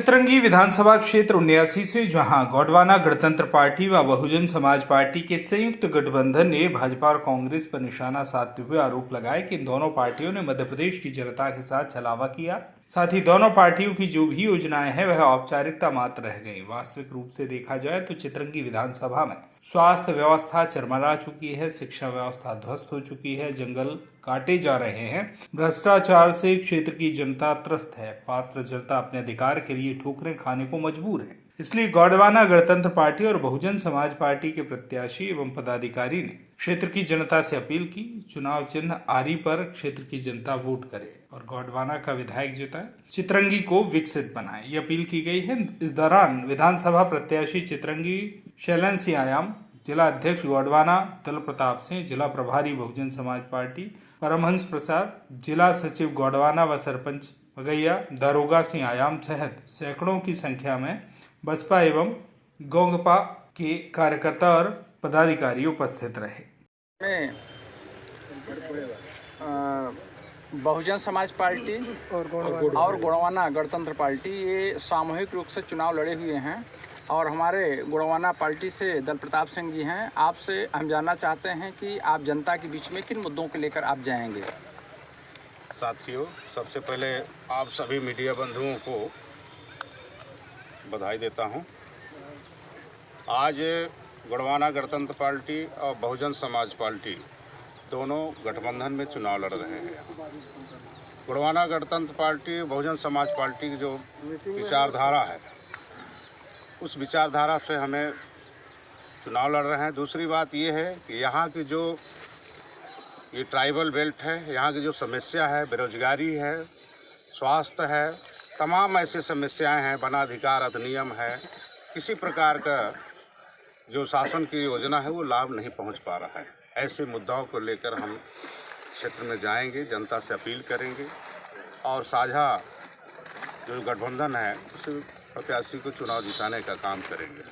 चित्रंगी विधानसभा क्षेत्र 79 से जहां गोंडवाना गणतंत्र पार्टी व बहुजन समाज पार्टी के संयुक्त गठबंधन ने भाजपा और कांग्रेस पर निशाना साधते हुए आरोप लगाए कि इन दोनों पार्टियों ने मध्य प्रदेश की जनता के साथ छलावा किया। साथ ही दोनों पार्टियों की जो भी योजनाएं हैं वह औपचारिकता मात्र रह गई। वास्तविक रूप से देखा जाए तो चित्रंगी विधानसभा में स्वास्थ्य व्यवस्था चरमरा चुकी है, शिक्षा व्यवस्था ध्वस्त हो चुकी है, जंगल काटे जा रहे हैं, भ्रष्टाचार से क्षेत्र की जनता त्रस्त है, पात्र जनता अपने अधिकार के लिए ठोकरें खाने को मजबूर है। इसलिए गोंडवाना गणतंत्र पार्टी और बहुजन समाज पार्टी के प्रत्याशी एवं पदाधिकारी ने क्षेत्र की जनता से अपील की, चुनाव चिन्ह आरी पर क्षेत्र की जनता वोट करे और गोंडवाना का विधायक जिताए, चित्रंगी को विकसित बनाए, ये अपील की गई है। इस दौरान विधानसभा प्रत्याशी चित्रंगी शैलन सिंह आयाम, जिला अध्यक्ष गोंडवाना दल प्रताप सिंह, जिला प्रभारी बहुजन समाज पार्टी परमहंस प्रसाद, जिला सचिव गोंडवाना व सरपंच मगैया दारोगा सिंह आयाम सहित सैकड़ों की संख्या में बसपा एवं गोंगपा के कार्यकर्ता और पदाधिकारी उपस्थित रहे। बहुजन समाज पार्टी और गोंडवाना गणतंत्र पार्टी ये सामूहिक रूप से चुनाव लड़े हुए हैं और हमारे गोंडवाना पार्टी से दल प्रताप सिंह जी हैं। आपसे हम जानना चाहते हैं कि आप जनता के बीच में किन मुद्दों को लेकर आप जाएंगे। साथियों, सबसे पहले आप सभी मीडिया बंधुओं को बधाई देता हूं। आज गोंडवाना गणतंत्र पार्टी और बहुजन समाज पार्टी दोनों गठबंधन में चुनाव लड़ रहे हैं। गोंडवाना गणतंत्र पार्टी बहुजन समाज पार्टी की जो विचारधारा है उस विचारधारा से हमें चुनाव लड़ रहे हैं। दूसरी बात ये है कि यहाँ की जो ये ट्राइबल बेल्ट है, यहाँ की जो समस्या है, बेरोजगारी है, स्वास्थ्य है, तमाम ऐसी समस्याएं हैं, वनाधिकार अधिनियम है, किसी प्रकार का जो शासन की योजना है वो लाभ नहीं पहुंच पा रहा है। ऐसे मुद्दाओं को लेकर हम क्षेत्र में जाएंगे, जनता से अपील करेंगे और साझा जो गठबंधन है उस प्रत्याशी को चुनाव जिताने का काम करेंगे।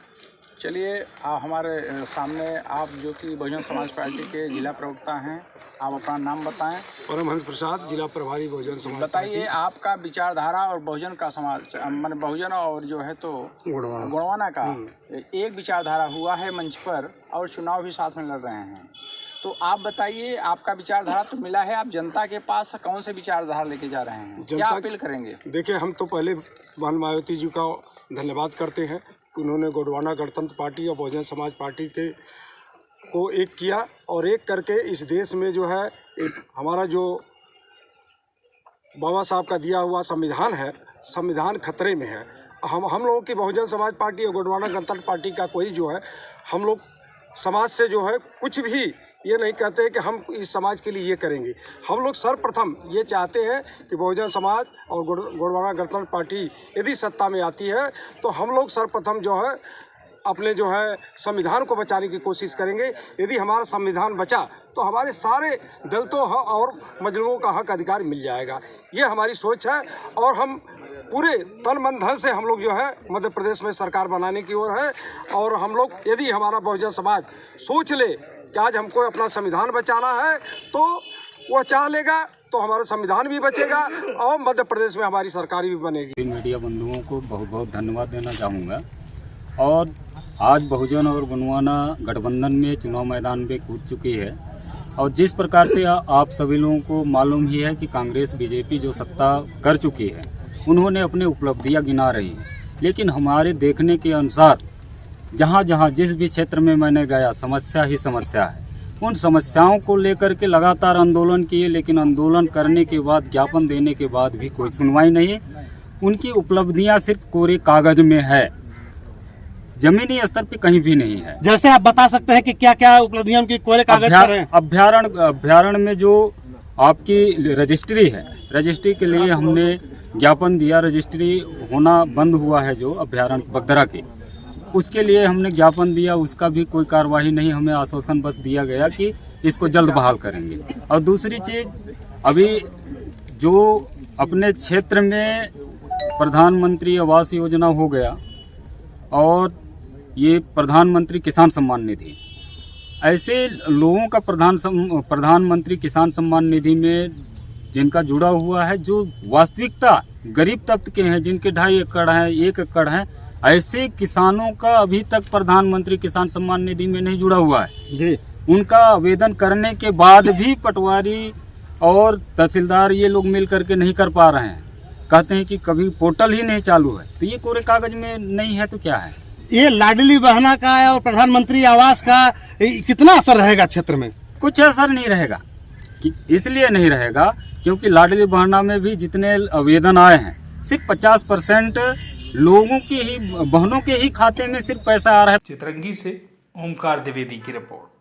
चलिए, हमारे सामने आप जो कि बहुजन समाज पार्टी के जिला प्रवक्ता हैं, आप अपना नाम बताएं। परमहंस प्रसाद, जिला प्रभारी बहुजन समाज। बताइए आपका विचारधारा और बहुजन का समाज मान बहुजन और जो है तो गोंडवाना का एक विचारधारा हुआ है मंच पर और चुनाव भी साथ में लड़ रहे हैं। तो आप बताइए, आपका विचारधारा तो मिला है, आप जनता के पास कौन से विचारधारा लेके जा रहे हैं, क्या अपील करेंगे? देखिए, हम तो पहले बहन मायावती जी का धन्यवाद करते हैं कि उन्होंने गोंडवाना गणतंत्र पार्टी और बहुजन समाज पार्टी के को एक किया और एक करके इस देश में जो है एक हमारा जो बाबा साहब का दिया हुआ संविधान है, संविधान खतरे में है। हम लोगों की बहुजन समाज पार्टी और गोंडवाना गणतंत्र पार्टी का कोई जो है, हम लोग समाज से जो है कुछ भी ये नहीं कहते कि हम इस समाज के लिए ये करेंगे। हम लोग सर्वप्रथम ये चाहते हैं कि बहुजन समाज और गोंडवाना गणतंत्र पार्टी यदि सत्ता में आती है तो हम लोग सर्वप्रथम जो है अपने जो है संविधान को बचाने की कोशिश करेंगे। यदि हमारा संविधान बचा तो हमारे सारे दलितों और मजलूमों का हक अधिकार मिल जाएगा। ये हमारी सोच है और हम पूरे तन मन धन से हम लोग जो है मध्य प्रदेश में सरकार बनाने की ओर है। और हम लोग यदि हमारा बहुजन समाज सोच ले कि आज हमको अपना संविधान बचाना है तो वह चाह लेगा तो हमारा संविधान भी बचेगा और मध्य प्रदेश में हमारी सरकार भी बनेगी। मीडिया बंधुओं को बहुत बहुत धन्यवाद देना चाहूँगा। और आज बहुजन और गोंडवाना गठबंधन में चुनाव मैदान में कूद चुकी है और जिस प्रकार से आप सभी लोगों को मालूम ही है कि कांग्रेस बीजेपी जो सत्ता कर चुकी है उन्होंने अपने उपलब्धियां गिना रही हैं, लेकिन हमारे देखने के अनुसार जहां जहां जिस भी क्षेत्र में मैंने गया समस्या ही समस्या है। उन समस्याओं को लेकर के लगातार आंदोलन किए, लेकिन आंदोलन करने के बाद ज्ञापन देने के बाद भी कोई सुनवाई नहीं। उनकी उपलब्धियां सिर्फ कोरे कागज में है, जमीनी स्तर पे कहीं भी नहीं है। जैसे आप बता सकते हैं कि क्या क्या उपलब्धियां उनकी कोरे कागज पर हैं? अभ्यारण्य में जो आपकी रजिस्ट्री है, रजिस्ट्री के लिए हमने ज्ञापन दिया। रजिस्ट्री होना बंद हुआ है जो अभ्यारण्य बगदरा के, उसके लिए हमने ज्ञापन दिया, उसका भी कोई कार्यवाही नहीं। हमें आश्वासन बस दिया गया कि इसको जल्द बहाल करेंगे। और दूसरी चीज, अभी जो अपने क्षेत्र में प्रधानमंत्री आवास योजना हो गया और ये प्रधानमंत्री किसान सम्मान निधि, ऐसे लोगों का प्रधानमंत्री किसान सम्मान निधि में जिनका जुड़ा हुआ है, जो वास्तविकता गरीब तबके के हैं, जिनके 2.5 एकड़ हैं, 1 एकड़ हैं, ऐसे किसानों का अभी तक प्रधानमंत्री किसान सम्मान निधि में नहीं जुड़ा हुआ है जी। उनका आवेदन करने के बाद भी पटवारी और तहसीलदार ये लोग मिल करके नहीं कर पा रहे हैं। कहते हैं कि कभी पोर्टल ही नहीं चालू है। तो ये कोरे कागज में नहीं है तो क्या है? ये लाडली बहना का और प्रधानमंत्री आवास का कितना असर रहेगा क्षेत्र में? कुछ असर नहीं रहेगा। इसलिए नहीं रहेगा क्योंकि लाडली बहना में भी जितने आवेदन आए हैं, सिर्फ 50% लोगों के ही, बहनों के ही खाते में सिर्फ पैसा आ रहा है। चितरंगी से ओमकार द्विवेदी की रिपोर्ट।